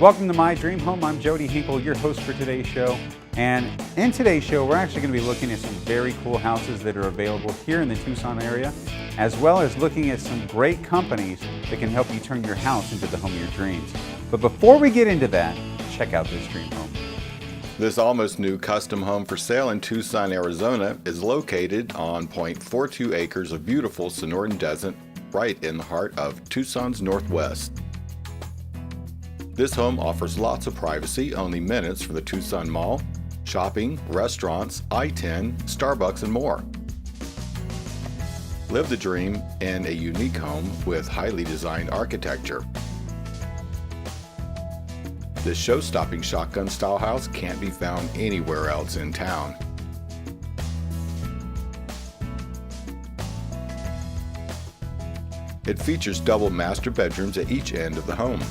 Welcome to My Dream Home. I'm Jody Hinkel, your host for today's show. And in today's show, we're actually going to be looking at some very cool houses that are available here in the Tucson area, as well as looking at some great companies that can help you turn your house into the home of your dreams. But before we get into that, check out this dream home. This almost new custom home for sale in Tucson, Arizona is located on 0.42 acres of beautiful Sonoran Desert right in the heart of Tucson's northwest. This home offers lots of privacy, only minutes from the Tucson Mall, shopping, restaurants, I-10, Starbucks, and more. Live the dream in a unique home with highly designed architecture. This show-stopping shotgun-style house can't be found anywhere else in town. It features double master bedrooms at each end of the home,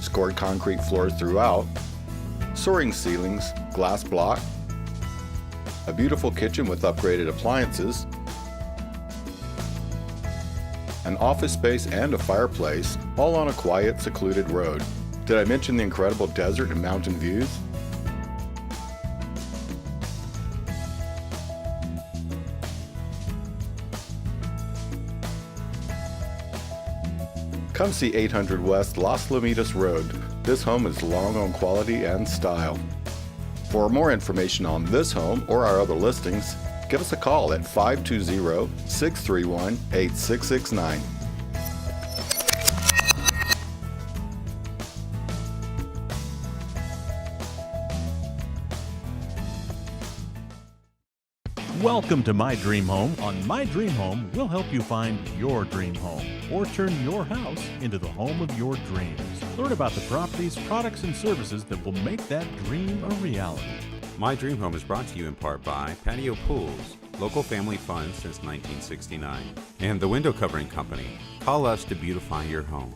scored concrete floors throughout, soaring ceilings, glass block, a beautiful kitchen with upgraded appliances, an office space and a fireplace, all on a quiet, secluded road. Did I mention the incredible desert and mountain views? Come see 800 West Los Lomitas Road. This home is long on quality and style. For more information on this home or our other listings, give us a call at 520-631-8669. Welcome to My Dream Home. On My Dream Home, we'll help you find your dream home or turn your house into the home of your dreams. Learn about the properties, products, and services that will make that dream a reality. My Dream Home is brought to you in part by Patio Pools, local family fun since 1969, and the Window Covering Company. Call us to beautify your home.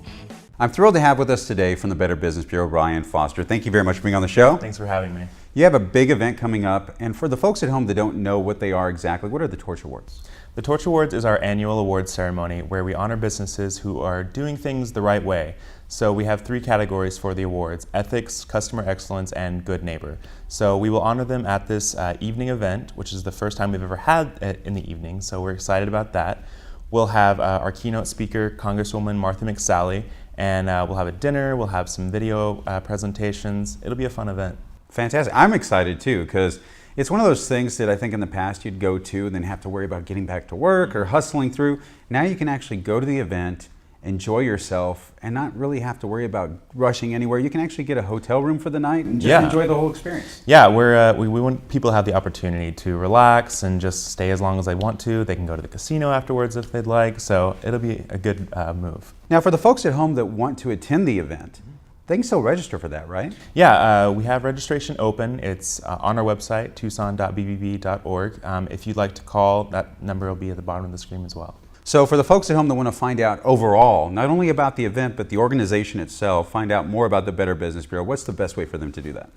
I'm thrilled to have with us today from the Better Business Bureau, Brian Foster. Thank you very much for being on the show. Thanks for having me. You have a big event coming up, and for the folks at home that don't know what they are exactly, what are the Torch Awards? The Torch Awards is our annual awards ceremony where we honor businesses who are doing things the right way. So we have 3 categories for the awards: ethics, customer excellence, and good neighbor. So we will honor them at this evening event, which is the first time we've ever had it in the evening, so we're excited about that. We'll have our keynote speaker, Congresswoman Martha McSally, and we'll have a dinner, we'll have some video presentations. It'll be a fun event. Fantastic. I'm excited too, because it's one of those things that I think in the past you'd go to and then have to worry about getting back to work or hustling through. Now you can actually go to the event, enjoy yourself, and not really have to worry about rushing anywhere. You can actually get a hotel room for the night and just enjoy the whole experience. Yeah, we want people to have the opportunity to relax and just stay as long as they want to. They can go to the casino afterwards if they'd like, so it'll be a good move. Now for the folks at home that want to attend the event, they can still register for that, right? Yeah, we have registration open. It's on our website, tucson.bbb.org. If you'd like to call, that number will be at the bottom of the screen as well. So for the folks at home that want to find out overall, not only about the event, but the organization itself, find out more about the Better Business Bureau, what's the best way for them to do that?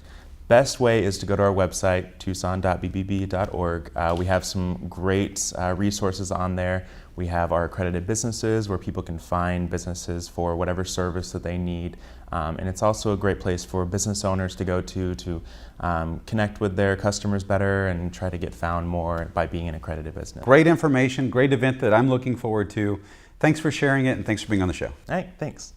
Best way is to go to our website, tucson.bbb.org. We have some great resources on there. We have our accredited businesses where people can find businesses for whatever service that they need. And it's also a great place for business owners to go to connect with their customers better and try to get found more by being an accredited business. Great information, great event that I'm looking forward to. Thanks for sharing it, and thanks for being on the show. All right, thanks.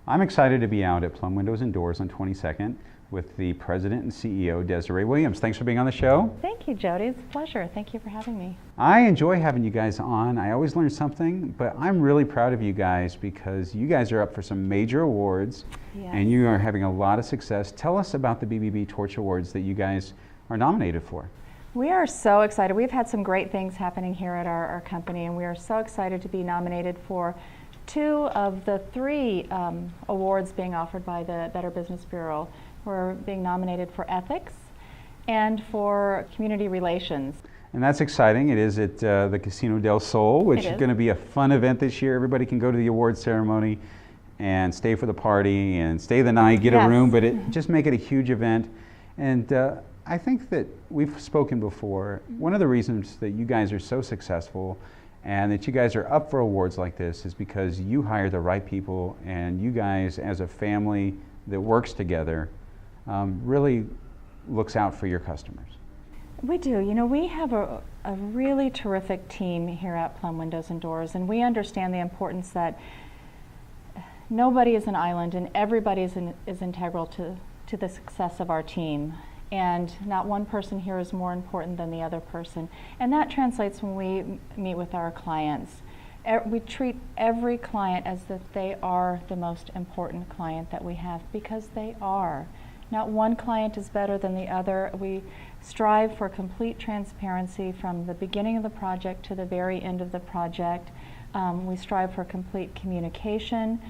I'm excited to be out at Plum Windows and Doors on 22nd with the President and CEO, Desiree Williams. Thanks for being on the show. Thank you, Jody. It's a pleasure. Thank you for having me. I enjoy having you guys on. I always learn something, but I'm really proud of you guys because you guys are up for some major awards. Yes. And you are having a lot of success. Tell us about the BBB Torch Awards that you guys are nominated for. We are so excited. We've had some great things happening here at our company, and we are so excited to be nominated for 2 of the 3 awards being offered by the Better Business Bureau. We're being nominated for ethics and for community relations. And that's exciting. It is at the Casino del Sol, which is going to be a fun event this year. Everybody can go to the award ceremony and stay for the party and stay the night, get a room, but just make it a huge event. And I think that we've spoken before. One of the reasons that you guys are so successful and that you guys are up for awards like this is because you hire the right people, and you guys as a family that works together really looks out for your customers. We do. You know, we have a really terrific team here at Plum Windows and Doors, and we understand the importance that nobody is an island and everybody is integral to the success of our team. And not one person here is more important than the other person. And that translates when we meet with our clients. We treat every client as if they are the most important client that we have, because they are. Not one client is better than the other. We strive for complete transparency from the beginning of the project to the very end of the project. We strive for complete communication.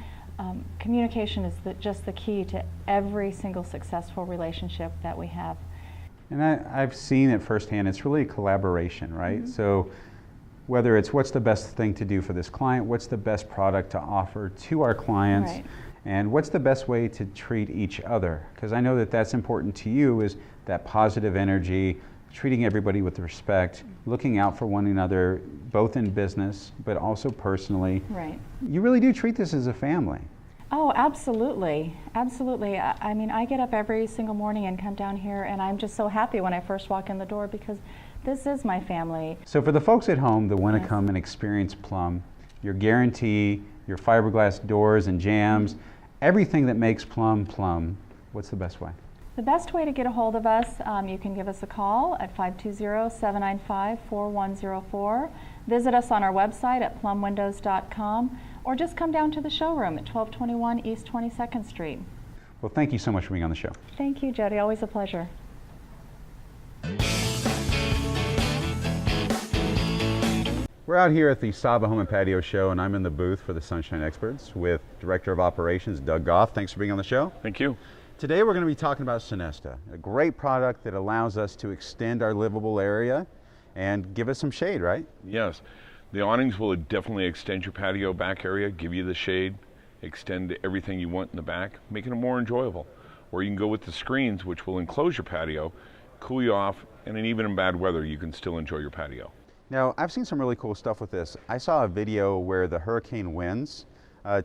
Communication is just the key to every single successful relationship that we have. And I've seen it firsthand. It's really a collaboration, right? Mm-hmm. So whether it's what's the best thing to do for this client, what's the best product to offer to our clients, Right. and what's the best way to treat each other. Because I know that that's important to you, is that positive energy, treating everybody with respect, looking out for one another, both in business, but also personally. Right. You really do treat this as a family. Oh, absolutely. Absolutely. I mean, I get up every single morning and come down here, and I'm just so happy when I first walk in the door, because this is my family. So for the folks at home that want to Yes. come and experience Plum, your guarantee, your fiberglass doors and jambs, everything that makes Plum Plum, what's the best way? The best way to get a hold of us, you can give us a call at 520-795-4104. Visit us on our website at plumwindows.com, or just come down to the showroom at 1221 East 22nd Street. Well, thank you so much for being on the show. Thank you, Jody. Always a pleasure. We're out here at the SAHBA Home and Patio Show, and I'm in the booth for the Sunsine Experts with Director of Operations, Doug Gauf. Thanks for being on the show. Thank you. Today we're going to be talking about Sonesta, a great product that allows us to extend our livable area and give us some shade, right? Yes, the awnings will definitely extend your patio back area, give you the shade, extend everything you want in the back, making it more enjoyable. Or you can go with the screens, which will enclose your patio, cool you off, and even in bad weather you can still enjoy your patio. Now, I've seen some really cool stuff with this. I saw a video where the hurricane winds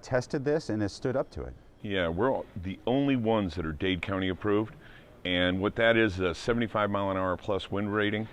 tested this, and it stood up to it. Yeah, we're the only ones that are Dade County approved, and what that is a 75 mile an hour plus wind rating.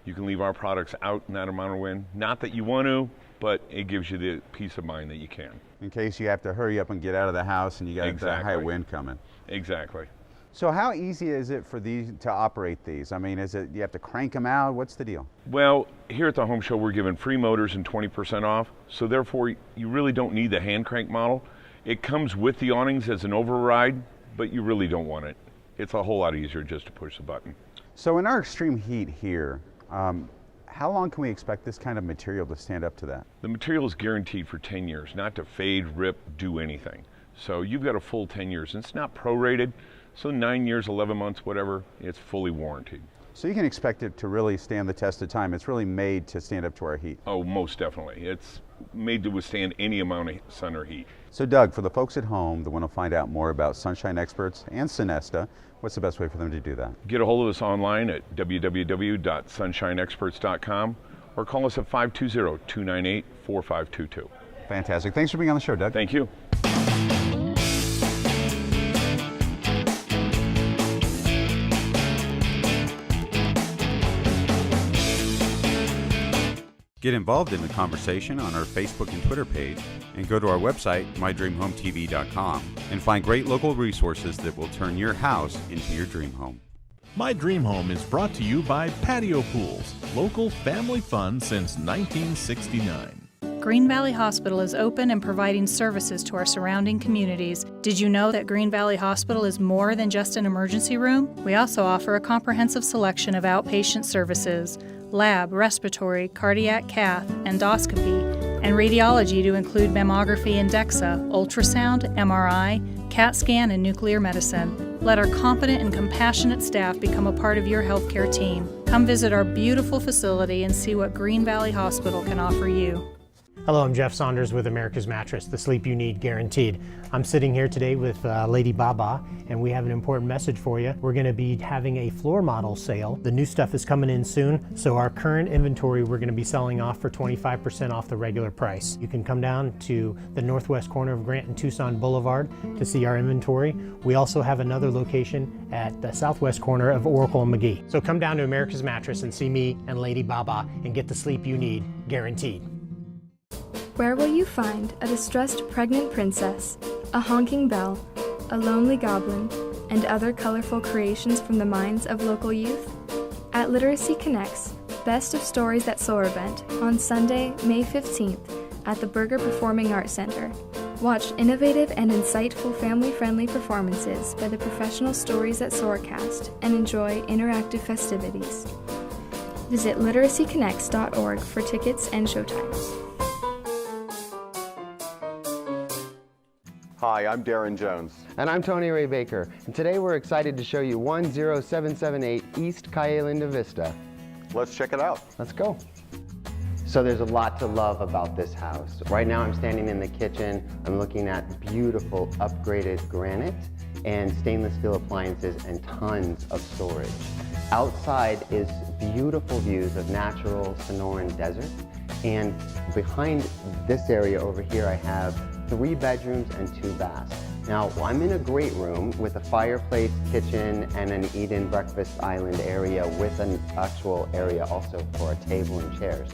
You can leave our products out in that amount of wind. Not that you want to, but it gives you the peace of mind that you can. In case you have to hurry up and get out of the house and you got that high Exactly. wind coming. Exactly. So how easy is it for these to operate these? I mean, is it, you have to crank them out? What's the deal? Well, here at the home show we're giving free motors and 20% off, so therefore you really don't need the hand crank model. It comes with the awnings as an override, but you really don't want it. It's a whole lot easier just to push the button. So in our extreme heat here, how long can we expect this kind of material to stand up to that? The material is guaranteed for 10 years, not to fade, rip, do anything. So you've got a full 10 years. And it's not prorated, so 9 years, 11 months, whatever, it's fully warranted. So you can expect it to really stand the test of time. It's really made to stand up to our heat. Oh, most definitely. It's made to withstand any amount of sun or heat. So Doug, for the folks at home that want to find out more about Sunsine Experts and Sonesta, what's the best way for them to do that? Get a hold of us online at www.sunshineexperts.com or call us at 520-298-4522. Fantastic. Thanks for being on the show, Doug. Thank you. Get involved in the conversation on our Facebook and Twitter page, and go to our website, mydreamhometv.com, and find great local resources that will turn your house into your dream home. My Dream Home is brought to you by Patio Pools, local family fun since 1969. Green Valley Hospital is open and providing services to our surrounding communities. Did you know that Green Valley Hospital is more than just an emergency room? We also offer a comprehensive selection of outpatient services, lab, respiratory, cardiac cath, endoscopy, and radiology to include mammography and DEXA, ultrasound, MRI, CAT scan, and nuclear medicine. Let our competent and compassionate staff become a part of your healthcare team. Come visit our beautiful facility and see what Green Valley Hospital can offer you. Hello, I'm Jeff Saunders with America's Mattress, the sleep you need guaranteed. I'm sitting here today with Lady Baba, and we have an important message for you. We're going to be having a floor model sale. The new stuff is coming in soon, so our current inventory we're going to be selling off for 25% off the regular price. You can come down to the northwest corner of Grant and Tucson Boulevard to see our inventory. We also have another location at the southwest corner of Oracle and McGee. So come down to America's Mattress and see me and Lady Baba and get the sleep you need guaranteed. Where will you find a distressed pregnant princess, a honking bell, a lonely goblin, and other colorful creations from the minds of local youth? At Literacy Connect's Best of Stories That Soar event on Sunday, May 15th at the Berger Performing Arts Center. Watch innovative and insightful family-friendly performances by the professional Stories That Soar cast and enjoy interactive festivities. Visit literacyconnects.org for tickets and showtimes. Hi, I'm Darren Jones. And I'm Tony Ray Baker. And today we're excited to show you 10778 East Calle Vista. Let's check it out. Let's go. So there's a lot to love about this house. Right now I'm standing in the kitchen. I'm looking at beautiful upgraded granite and stainless steel appliances and tons of storage. Outside is beautiful views of natural Sonoran desert. And behind this area over here I have 3 bedrooms and 2 baths. Now, I'm in a great room with a fireplace, kitchen, and an eat-in breakfast island area with an actual area also for a table and chairs.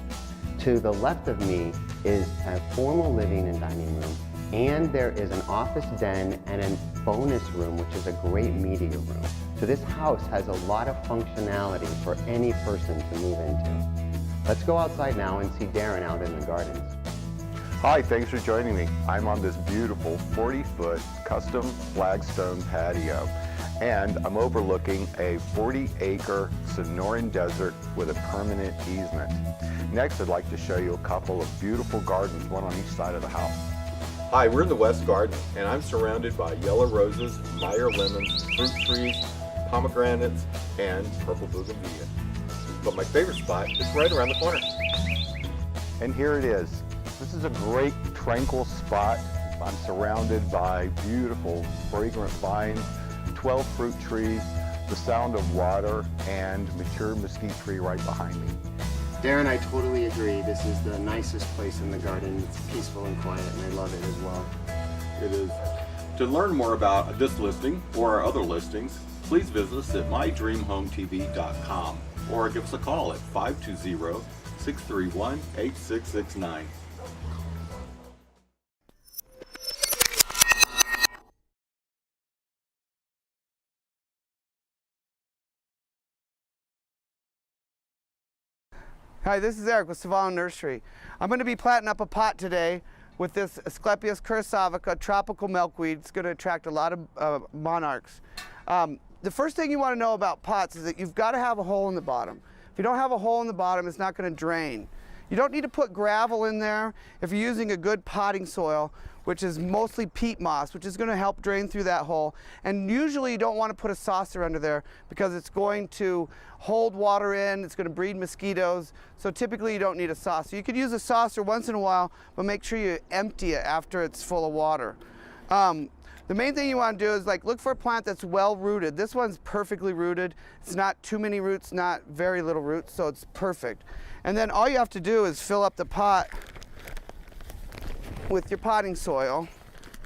To the left of me is a formal living and dining room, and there is an office den and a bonus room, which is a great media room. So this house has a lot of functionality for any person to move into. Let's go outside now and see Darren out in the gardens. Hi, thanks for joining me. I'm on this beautiful 40-foot custom flagstone patio, and I'm overlooking a 40-acre Sonoran desert with a permanent easement. Next, I'd like to show you a couple of beautiful gardens, one on each side of the house. Hi, we're in the West Garden, and I'm surrounded by yellow roses, Meyer lemons, fruit trees, pomegranates, and purple bougainvillea. But my favorite spot is right around the corner. And here it is. This is a great tranquil spot. I'm surrounded by beautiful fragrant vines, 12 fruit trees, the sound of water, and mature mesquite tree right behind me. Darren, I totally agree. This is the nicest place in the garden. It's peaceful and quiet, and I love it as well. It is. To learn more about this listing or our other listings, please visit us at mydreamhometv.com or give us a call at 520-631-8669. Hi, this is Eric with Civano Nursery. I'm going to be planting up a pot today with this Asclepias curassavica tropical milkweed. It's going to attract a lot of monarchs. The first thing you want to know about pots is that you've got to have a hole in the bottom. If you don't have a hole in the bottom, it's not going to drain. You don't need to put gravel in there if you're using a good potting soil, which is mostly peat moss, which is going to help drain through that hole. And usually you don't want to put a saucer under there because it's going to hold water in, it's going to breed mosquitoes. So typically you don't need a saucer. You could use a saucer once in a while, but make sure you empty it after it's full of water. The main thing you want to do is look for a plant that's well rooted. This one's perfectly rooted. It's not too many roots, not very little roots, so it's perfect. And then all you have to do is fill up the pot with your potting soil.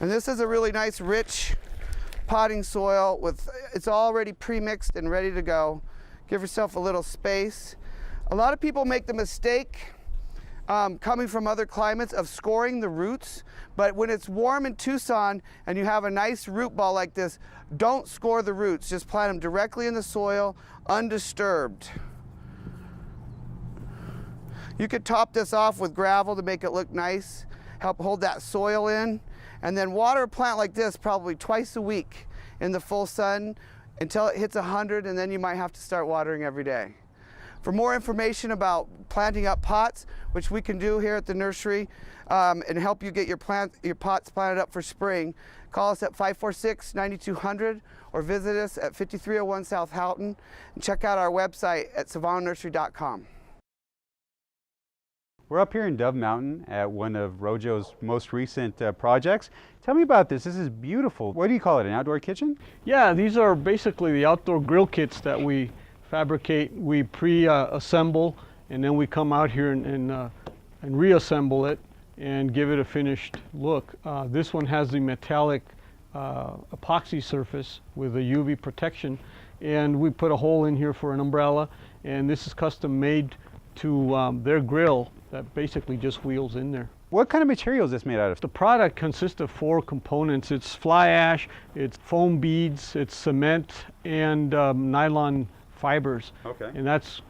And this is a really nice rich potting soil it's already pre-mixed and ready to go. Give yourself a little space. A lot of people make the mistake coming from other climates of scoring the roots, but when it's warm in Tucson and you have a nice root ball like this, don't score the roots. Just plant them directly in the soil, undisturbed. You could top this off with gravel to make it look nice, help hold that soil in, and then water a plant like this probably twice a week in the full sun until it hits 100, and then you might have to start watering every day. For more information about planting up pots, which we can do here at the nursery, and help you get your pots planted up for spring, call us at 546-9200 or visit us at 5301 South Houghton and check out our website at savanonursery.com. We're up here in Dove Mountain at one of ROGO's most recent projects. Tell me about this. This is beautiful. What do you call it, an outdoor kitchen? Yeah, these are basically the outdoor grill kits that we fabricate. We pre-assemble, and then we come out here and reassemble it and give it a finished look. This one has the metallic epoxy surface with a UV protection, and we put a hole in here for an umbrella, and this is custom made to their grill that basically just wheels in there. What kind of material is this made out of? The product consists of 4 components. It's fly ash, it's foam beads, it's cement, and nylon fibers. Okay. And that's,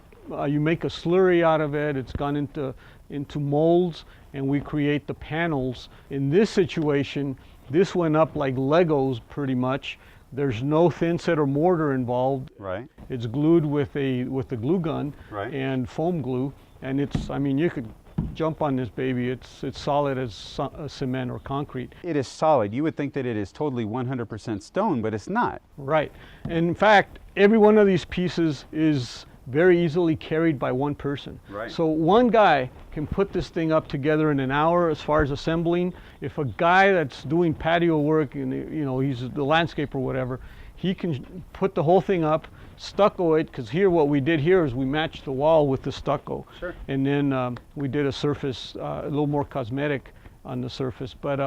you make a slurry out of it. It's gone into molds, and we create the panels. In this situation, this went up like Legos pretty much. There's no thin set or mortar involved. Right. It's glued with a glue gun, right, and foam glue, and it's, I mean, you could jump on this baby. It's solid as cement or concrete. It is solid. You would think that it is totally 100% stone, but it's not. Right. And in fact, every one of these pieces is very easily carried by one person. Right. So one guy can put this thing up together in an hour as far as assembling. If a guy that's doing patio work and he's the landscaper or whatever, he can put the whole thing up, stucco it, because here what we did here is we matched the wall with the stucco. Sure. And then we did a surface, a little more cosmetic on the surface, but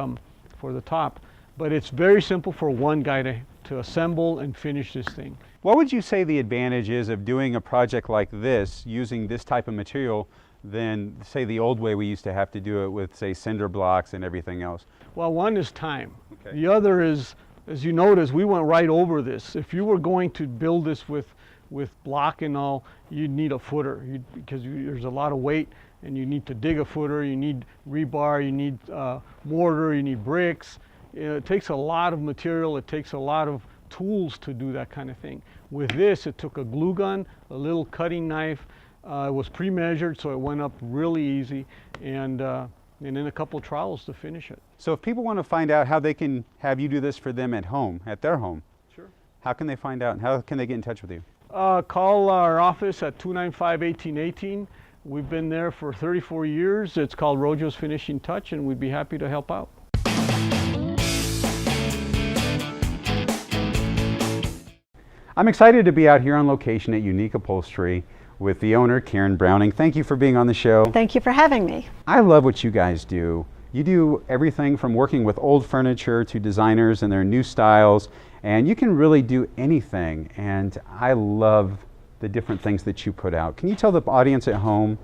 for the top. But it's very simple for one guy to assemble and finish this thing. What would you say the advantage is of doing a project like this using this type of material than, say, the old way we used to have to do it with, say, cinder blocks and everything else? Well, one is time. Okay. The other is, as you notice, we went right over this. If you were going to build this with block and all, you'd need a footer because there's a lot of weight, and you need to dig a footer, you need rebar, you need mortar, you need bricks. It takes a lot of material, it takes a lot of tools to do that kind of thing. With this, it took a glue gun, a little cutting knife. It was pre-measured, so it went up really easy, and then a couple of trowels to finish it. So if people want to find out how they can have you do this for them at home, at their home, sure, how can they find out, and how can they get in touch with you? Call our office at 295-1818. We've been there for 34 years. It's called ROGO's Finishing Touch, and we'd be happy to help out. I'm excited to be out here on location at Unique Upholstery with the owner, Karen Browning. Thank you for being on the show. Thank you for having me. I love what you guys do. You do everything from working with old furniture to designers and their new styles, and you can really do anything, and I love the different things that you put out. Can you tell the audience at home,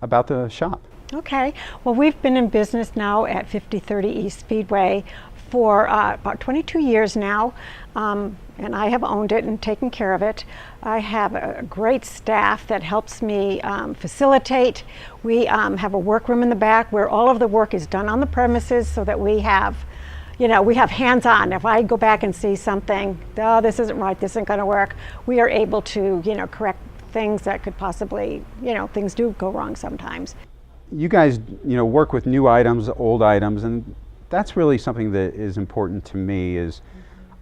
about the shop? Okay. Well, we've been in business now at 5030 East Speedway for about 22 years now, and I have owned it and taken care of it. I have a great staff that helps me facilitate. We have a workroom in the back where all of the work is done on the premises, so that we have, we have hands-on. If I go back and see something, oh, this isn't right, this isn't going to work, we are able to, correct things that could possibly, things do go wrong sometimes. You guys, work with new items, old items, and that's really something that is important to me, is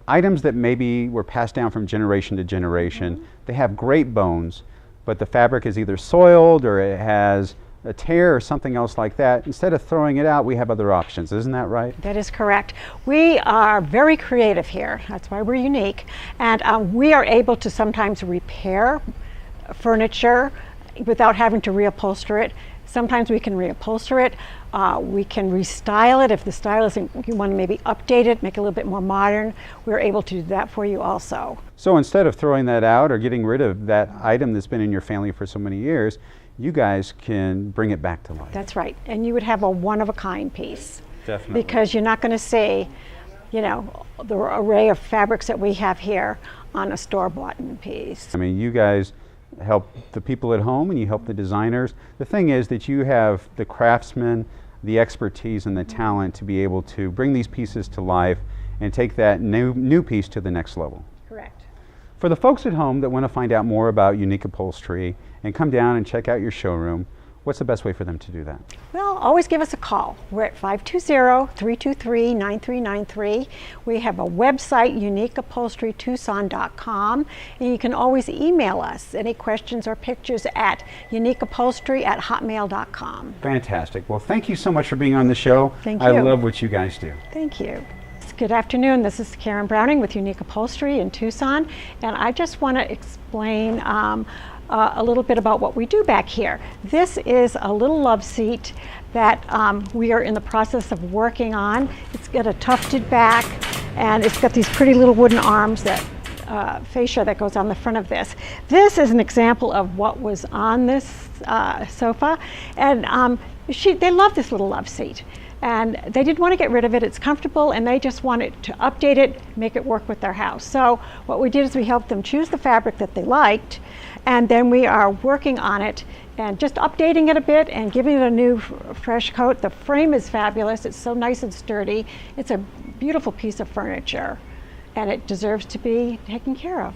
items that maybe were passed down from generation to generation. Mm-hmm. They have great bones, but the fabric is either soiled or it has a tear or something else like that. Instead of throwing it out, we have other options. Isn't that right? That is correct. We are very creative here. That's why we're unique. And we are able to sometimes repair furniture without having to reupholster it. Sometimes we can reupholster it. We can restyle it. If the style isn't, you want to maybe update it, make it a little bit more modern, we're able to do that for you also. So instead of throwing that out or getting rid of that item that's been in your family for so many years, you guys can bring it back to life. That's right. And you would have a one-of-a-kind piece. Definitely. Because you're not going to see, the array of fabrics that we have here on a store-bought piece. I mean, you guys help the people at home and you help the designers. The thing is that you have the craftsmen, the expertise, and the talent to be able to bring these pieces to life and take that new piece to the next level. Correct. For the folks at home that want to find out more about Unique Upholstery and come down and check out your showroom, what's the best way for them to do that? Well, always give us a call. We're at 520-323-9393. We have a website, uniqueupholsterytucson.com, and you can always email us any questions or pictures at uniqueupholstery@hotmail.com. Fantastic. Well, thank you so much for being on the show. Thank you. I love what you guys do. Thank you. Good afternoon. This is Karen Browning with Unique Upholstery in Tucson, and I just want to explain a little bit about what we do back here. This is a little love seat that we are in the process of working on. It's got a tufted back, and it's got these pretty little wooden arms that fascia that goes on the front of this. This is an example of what was on this sofa, and they love this little love seat. And they didn't want to get rid of it. It's comfortable, and they just wanted to update it, make it work with their house. So what we did is we helped them choose the fabric that they liked, and then we are working on it and just updating it a bit and giving it a new fresh coat. The frame is fabulous. It's so nice and sturdy. It's a beautiful piece of furniture, and it deserves to be taken care of.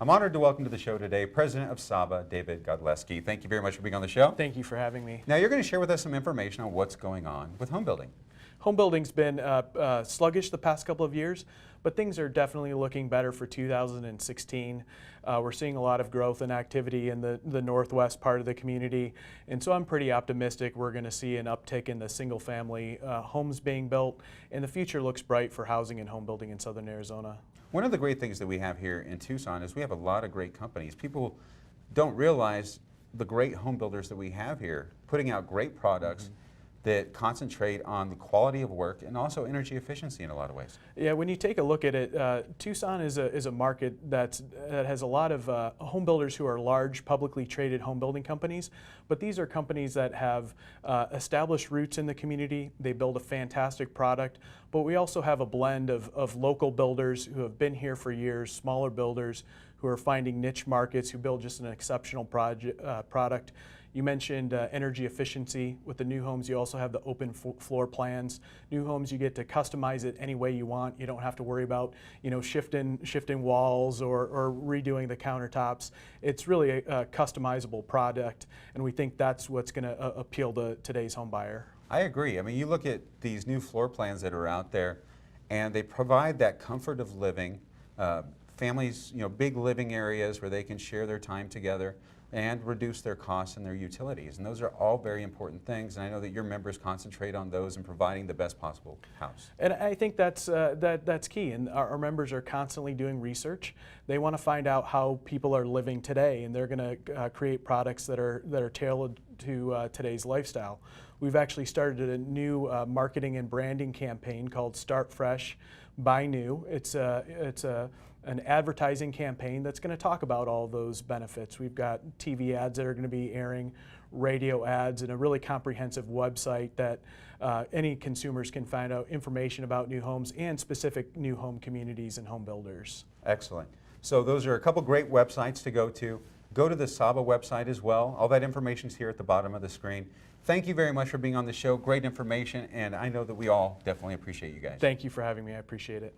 I'm honored to welcome to the show today President of SAHBA, David Godlewski. Thank you very much for being on the show. Thank you for having me. Now you're going to share with us some information on what's going on with home building. Home building's been sluggish the past couple of years, but things are definitely looking better for 2016. We're seeing a lot of growth and activity in the northwest part of the community, and so I'm pretty optimistic we're going to see an uptick in the single-family homes being built, and the future looks bright for housing and home building in southern Arizona. One of the great things that we have here in Tucson is we have a lot of great companies. People don't realize the great home builders that we have here, putting out great products that concentrate on the quality of work and also energy efficiency in a lot of ways. Yeah, when you take a look at it, Tucson is a market that has a lot of home builders who are large, publicly traded home building companies, but these are companies that have established roots in the community. They build a fantastic product, but we also have a blend of local builders who have been here for years, smaller builders who are finding niche markets, who build just an exceptional product. You mentioned energy efficiency. With the new homes, you also have the open floor plans. New homes, you get to customize it any way you want. You don't have to worry about, shifting walls or redoing the countertops. It's really a customizable product, and we think that's what's going to appeal to today's home buyer. I agree. I mean, you look at these new floor plans that are out there, and they provide that comfort of living. Families, big living areas where they can share their time together and reduce their costs and their utilities. And those are all very important things, and I know that your members concentrate on those and providing the best possible house. And I think that's key, and our members are constantly doing research. They want to find out how people are living today, and they're going to create products that are tailored to today's lifestyle. We've actually started a new marketing and branding campaign called Start Fresh, Buy New. It's an advertising campaign that's going to talk about all those benefits. We've got TV ads that are going to be airing, radio ads, and a really comprehensive website that any consumers can find out information about new homes and specific new home communities and home builders. Excellent. So those are a couple great websites to go to. Go to the SAHBA website as well. All that information is here at the bottom of the screen. Thank you very much for being on the show. Great information, and I know that we all definitely appreciate you guys. Thank you for having me. I appreciate it.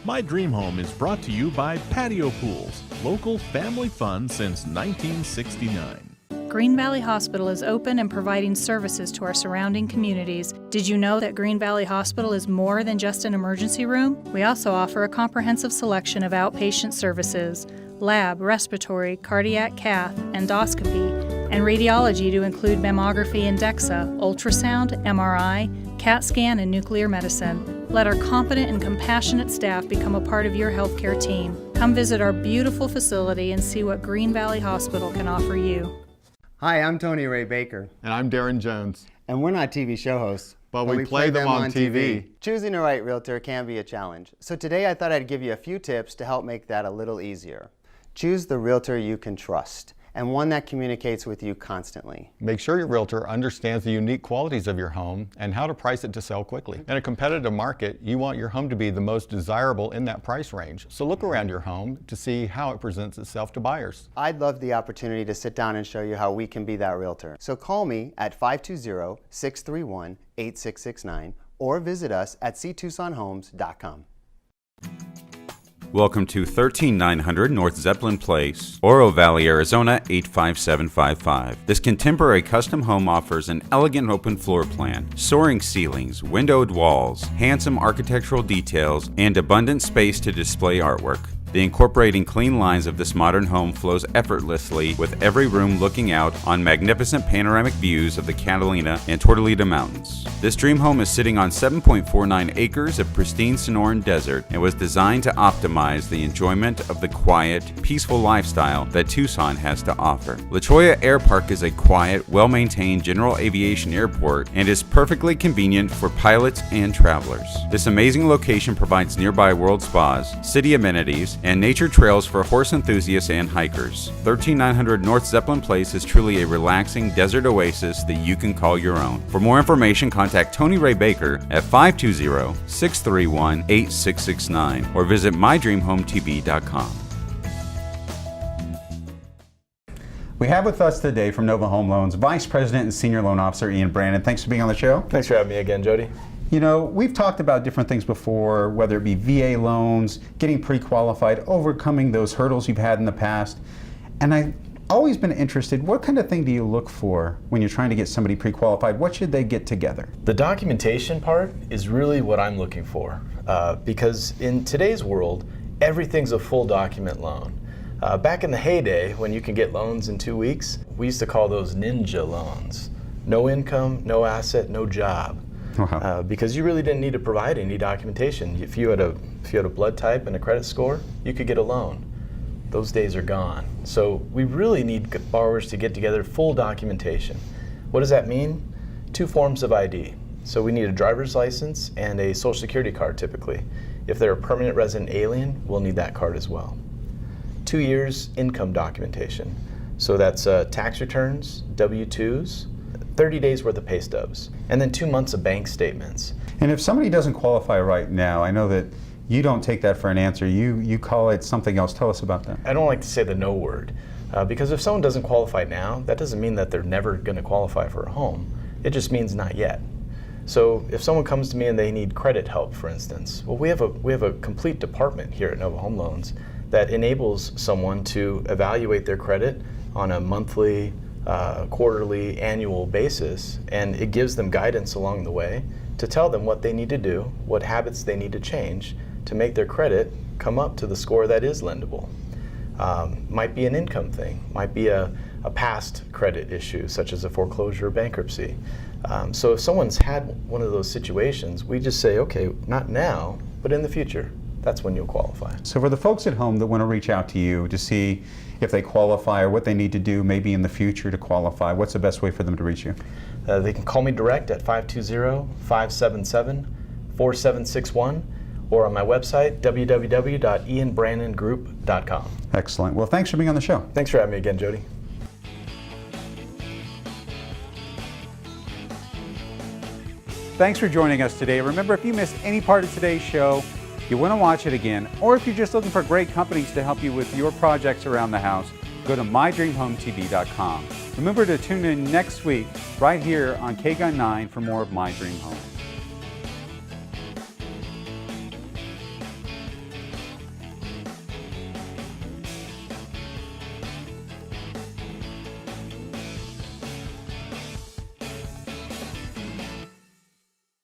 My Dream Home is brought to you by Patio Pools, local family fun since 1969. Green Valley Hospital is open and providing services to our surrounding communities. Did you know that Green Valley Hospital is more than just an emergency room? We also offer a comprehensive selection of outpatient services, lab, respiratory, cardiac cath, endoscopy, and radiology to include mammography and DEXA, ultrasound, MRI, CAT scan, and nuclear medicine. Let our competent and compassionate staff become a part of your healthcare team. Come visit our beautiful facility and see what Green Valley Hospital can offer you. Hi, I'm Tony Ray Baker. And I'm Darren Jones. And we're not TV show hosts. But we play them on TV. Choosing the right realtor can be a challenge. So today I thought I'd give you a few tips to help make that a little easier. Choose the realtor you can trust. and one that communicates with you constantly. Make sure your realtor understands the unique qualities of your home and how to price it to sell quickly. In a competitive market, you want your home to be the most desirable in that price range. So look around your home to see how it presents itself to buyers. I'd love the opportunity to sit down and show you how we can be that realtor. So call me at 520-631-8669 or visit us at ctucsonhomes.com. Welcome to 13900 North Zeppelin Place, Oro Valley, Arizona 85755. This contemporary custom home offers an elegant open floor plan, soaring ceilings, windowed walls, handsome architectural details, and abundant space to display artwork. The incorporating clean lines of this modern home flows effortlessly, with every room looking out on magnificent panoramic views of the Catalina and Tortolita Mountains. This dream home is sitting on 7.49 acres of pristine Sonoran desert and was designed to optimize the enjoyment of the quiet, peaceful lifestyle that Tucson has to offer. La Jolla Air Park is a quiet, well-maintained general aviation airport and is perfectly convenient for pilots and travelers. This amazing location provides nearby world spas, city amenities, and nature trails for horse enthusiasts and hikers. 13900 North Zeppelin Place is truly a relaxing desert oasis that you can call your own. For more information, contact Tony Ray Baker at 520-631-8669 or visit mydreamhometv.com. We have with us today from Nova Home Loans Vice President and Senior Loan Officer Ian Brannon. Thanks for being on the show. Thanks for having me again, Jody. You know, we've talked about different things before, whether it be VA loans, getting pre-qualified, overcoming those hurdles you've had in the past. And I've always been interested, what kind of thing do you look for when you're trying to get somebody pre-qualified? What should they get together? The documentation part is really what I'm looking for, because in today's world, everything's a full document loan. Back in the heyday, when you can get loans in 2 weeks, we used to call those ninja loans. No income, no asset, no job. Wow. Because you really didn't need to provide any documentation. If you had a blood type and a credit score, you could get a loan. Those days are gone. So we really need borrowers to get together full documentation. What does that mean? 2 forms of ID. So we need a driver's license and a social security card typically. If they're a permanent resident alien, we'll need that card as well. 2 years income documentation. So that's tax returns, W-2s, 30 days worth of pay stubs, and then 2 months of bank statements. And if somebody doesn't qualify right now, I know that you don't take that for an answer. You call it something else. Tell us about that. I don't like to say the no word, because if someone doesn't qualify now, that doesn't mean that they're never going to qualify for a home. It just means not yet. So if someone comes to me and they need credit help, for instance, well, we have a complete department here at Nova Home Loans that enables someone to evaluate their credit on a monthly, quarterly, annual basis, and it gives them guidance along the way to tell them what they need to do, what habits they need to change to make their credit come up to the score that is lendable. Might be an income thing, might be a past credit issue such as a foreclosure or bankruptcy. So if someone's had one of those situations, we just say, okay, not now, but in the future. That's when you'll qualify. So for the folks at home that want to reach out to you to see if they qualify or what they need to do maybe in the future to qualify, what's the best way for them to reach you? They can call me direct at 520-577-4761 or on my website, www.ianbrannongroup.com. Excellent. Well, thanks for being on the show. Thanks for having me again, Jody. Thanks for joining us today. Remember, if you missed any part of today's show, you want to watch it again, or if you're just looking for great companies to help you with your projects around the house, go to mydreamhometv.com. Remember to tune in next week right here on KGUN9 for more of My Dream Home.